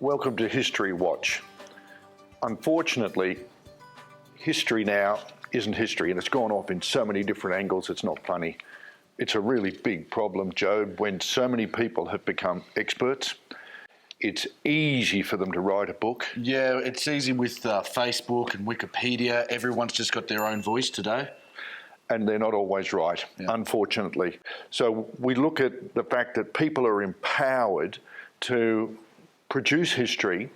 Welcome to History Watch. Unfortunately, history now isn't history, and it's gone off in so many different angles, it's not funny. It's a really big problem, Job, when so many people have become experts. It's easy for them to write a book. Yeah, it's easy with Facebook and Wikipedia. Everyone's just got their own voice today. And they're not always right, unfortunately. So we look at the fact that people are empowered to produce history.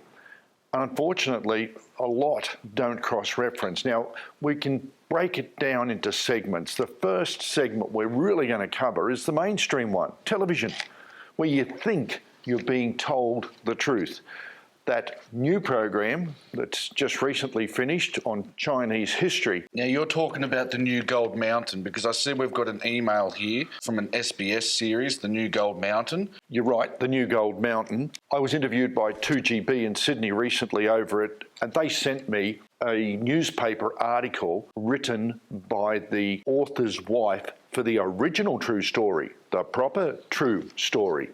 Unfortunately, a lot don't cross-reference. Now, we can break it down into segments. The first segment we're really going to cover is the mainstream one, television, where you think you're being told the truth. That new program that's just recently finished on Chinese history. Now, you're talking about the New Gold Mountain, because I see we've got an email here from an SBS series, the New Gold Mountain. You're right, the New Gold Mountain. I was interviewed by 2GB in Sydney recently over it, and they sent me a newspaper article written by the author's wife for the original true story, the proper true story.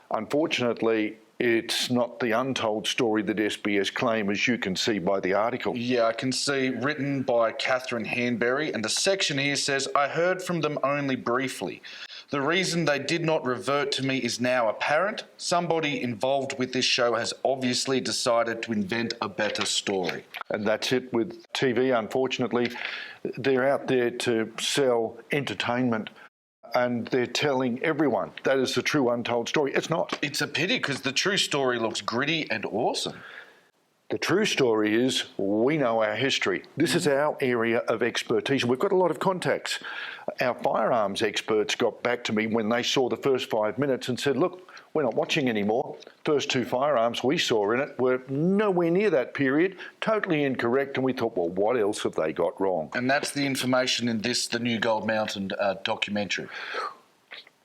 Unfortunately, it's not the untold story that SBS claim, as you can see by the article. Yeah, I can see, written by Catherine Hanbury, and the section here says, I heard from them only briefly. The reason they did not revert to me is now apparent. Somebody involved with this show has obviously decided to invent a better story. And that's it with TV, unfortunately. They're out there to sell entertainment, and they're telling everyone that is the true untold story. It's not. It's a pity, because the true story looks gritty and awesome. The true story is we know our history. This is our area of expertise. We've got a lot of contacts. Our firearms experts got back to me when they saw the first 5 minutes and said, look, we're not watching anymore. First two firearms we saw in it were nowhere near that period, totally incorrect, and we thought, well, what else have they got wrong? And that's the information in this, the New Gold Mountain documentary?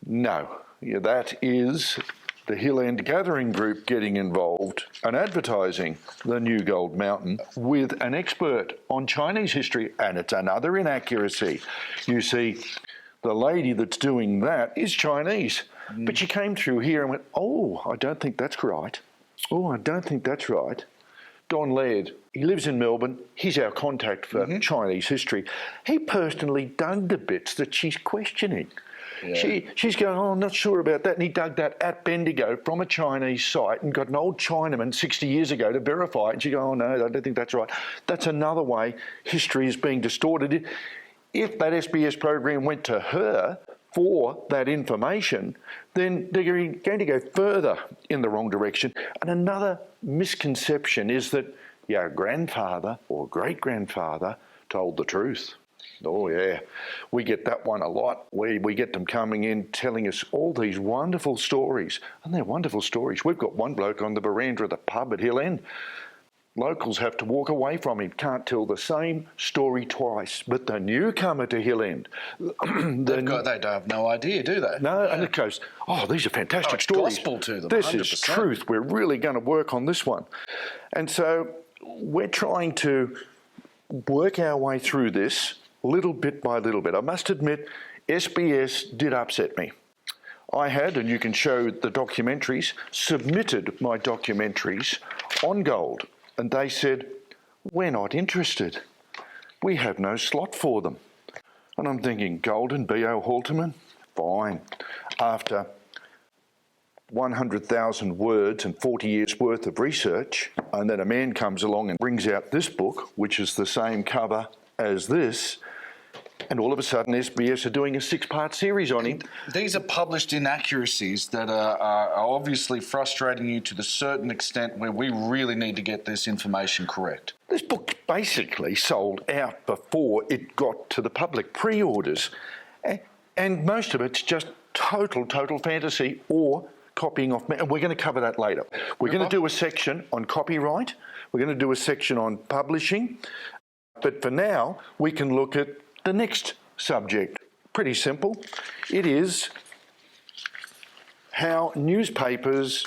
No, that is the Hill End Gathering Group getting involved and advertising the New Gold Mountain with an expert on Chinese history, and it's another inaccuracy. You see, the lady that's doing that is Chinese, but she came through here and went, oh, I don't think that's right. Oh, I don't think that's right. Don Laird, he lives in Melbourne. He's our contact for Chinese history. He personally dug the bits that she's questioning. Yeah. She's going, oh, I'm not sure about that. And he dug that at Bendigo from a Chinese site and got an old Chinaman 60 years ago to verify it. And she goes, oh, no, I don't think that's right. That's another way history is being distorted. If that SBS program went to her for that information, then they're going to go further in the wrong direction. And another misconception is that your grandfather or great-grandfather told the truth. Oh, yeah. We get that one a lot. We get them coming in telling us all these wonderful stories, and they're wonderful stories. We've got one bloke on the veranda of the pub at Hill End. Locals have to walk away from him, can't tell the same story twice. But the newcomer to Hill End... they don't have no idea, do they? No, and it goes, oh, these are fantastic stories. Gospel to them, This 100%. is truth. We're really going to work on this one. And so we're trying to work our way through this little bit by little bit. I must admit, SBS did upset me. I had, and you can show the documentaries, submitted my documentaries on gold. And they said, we're not interested. We have no slot for them. And I'm thinking, Golden, B.O. Halterman? Fine. After 100,000 words and 40 years worth of research, and then a man comes along and brings out this book, which is the same cover as this, and all of a sudden SBS are doing a 6-part series on him. These are published inaccuracies that are obviously frustrating you to the certain extent where we really need to get this information correct. This book basically sold out before it got to the public, pre-orders. And most of it's just total fantasy or copying off. And we're going to cover that later. We're going to do a section on copyright. We're going to do a section on publishing. But for now, we can look at the next subject. Pretty simple. It is how newspapers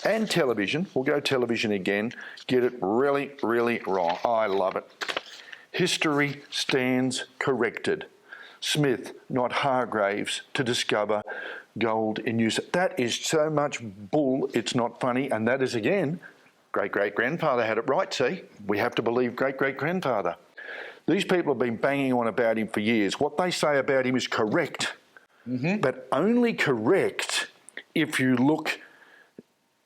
and television, we'll go television again, get it really wrong. I love it. History stands corrected. Smith, not Hargraves, to discover gold in use. That is so much bull, it's not funny, and that is, again, great-great-grandfather had it right, see? We have to believe great-great-grandfather. These people have been banging on about him for years. What they say about him is correct, but only correct if you look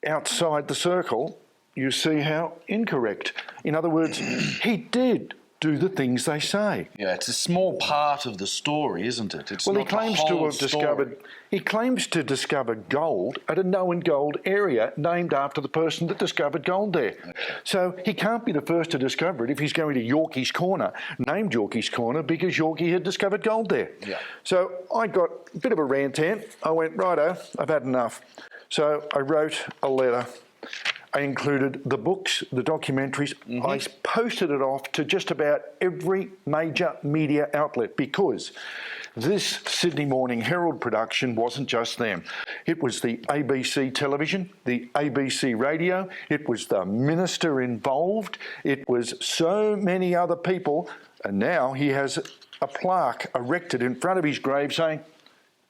outside the circle, you see how incorrect. In other words, he did do the things they say. Yeah, it's a small part of the story, isn't it? It's Well, not he claims the to whole have story. discovered. He claims to discover gold at a known gold area named after the person that discovered gold there. Okay. So he can't be the first to discover it if he's going to Yorkie's Corner, named Yorkie's Corner because Yorkie had discovered gold there. Yeah. So I got a bit of a rant. I went, righto, I've had enough. So I wrote a letter. I included the books, the documentaries. I posted it off to just about every major media outlet because this Sydney Morning Herald production wasn't just them. It was the ABC television, the ABC radio, it was the minister involved, it was so many other people, and now he has a plaque erected in front of his grave saying,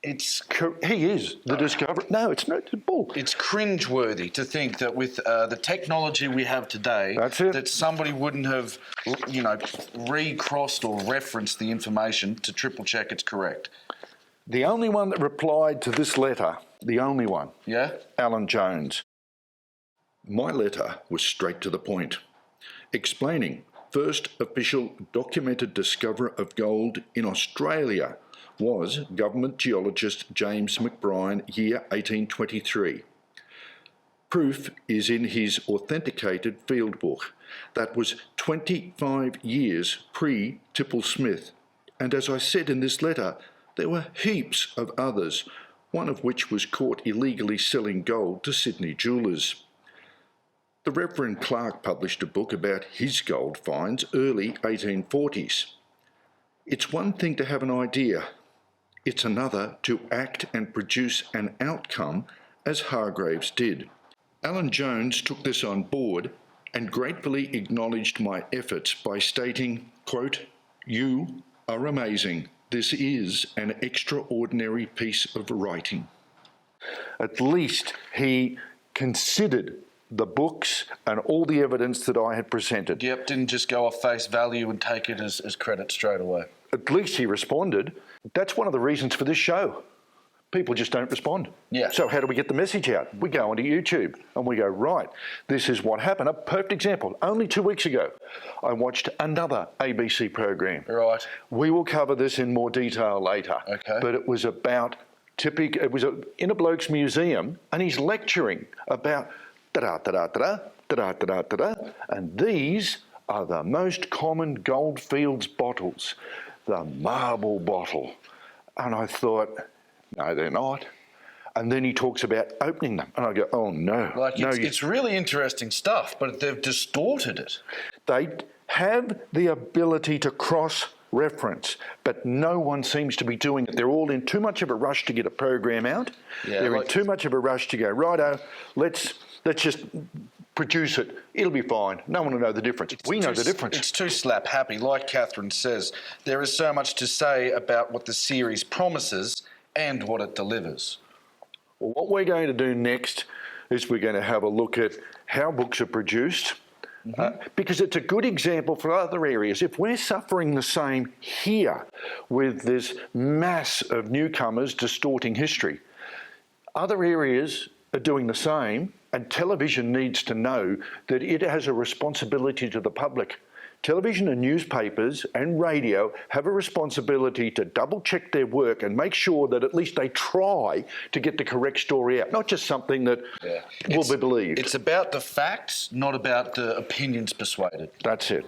he is the discoverer. No, it's not bull. It's cringeworthy to think that with the technology we have today, that somebody wouldn't have, recrossed or referenced the information to triple check it's correct. The only one that replied to this letter, the only one, Alan Jones. My letter was straight to the point, explaining first official documented discoverer of gold in Australia was government geologist James McBrien, year 1823. Proof is in his authenticated field book. That was 25 years pre-Tipple Smith. And as I said in this letter, there were heaps of others, one of which was caught illegally selling gold to Sydney jewellers. The Reverend Clark published a book about his gold finds early 1840s. It's one thing to have an idea. It's another to act and produce an outcome, as Hargraves did. Alan Jones took this on board and gratefully acknowledged my efforts by stating, quote, "You are amazing. This is an extraordinary piece of writing." At least he considered the books and all the evidence that I had presented. Yep, didn't just go off face value and take it as credit straight away. At least he responded. That's one of the reasons for this show. People just don't respond. Yeah. So how do we get the message out? We go onto YouTube and we go, right, this is what happened. A perfect example. Only 2 weeks ago, I watched another ABC program. Right. We will cover this in more detail later. Okay. But it was about it was in a bloke's museum and he's lecturing about da-da-da-da-da-da-da-da-da-da, and these are the most common Goldfields bottles. The marble bottle. And I thought, no, they're not. And then he talks about opening them. And I go, oh, no. It's really interesting stuff, but they've distorted it. They have the ability to cross-reference, but no one seems to be doing it. They're all in too much of a rush to get a program out. Yeah, they're in too much of a rush to go, righto, let's just produce it. It'll be fine. No one will know the difference. We know the difference. It's too slap happy. Like Catherine says, there is so much to say about what the series promises and what it delivers. Well, what we're going to do next is we're going to have a look at how books are produced, because it's a good example for other areas. If we're suffering the same here with this mass of newcomers distorting history, other areas are doing the same, and television needs to know that it has a responsibility to the public. Television and newspapers and radio have a responsibility to double check their work and make sure that at least they try to get the correct story out, not just something that will be believed. It's about the facts, not about the opinions persuaded. That's it.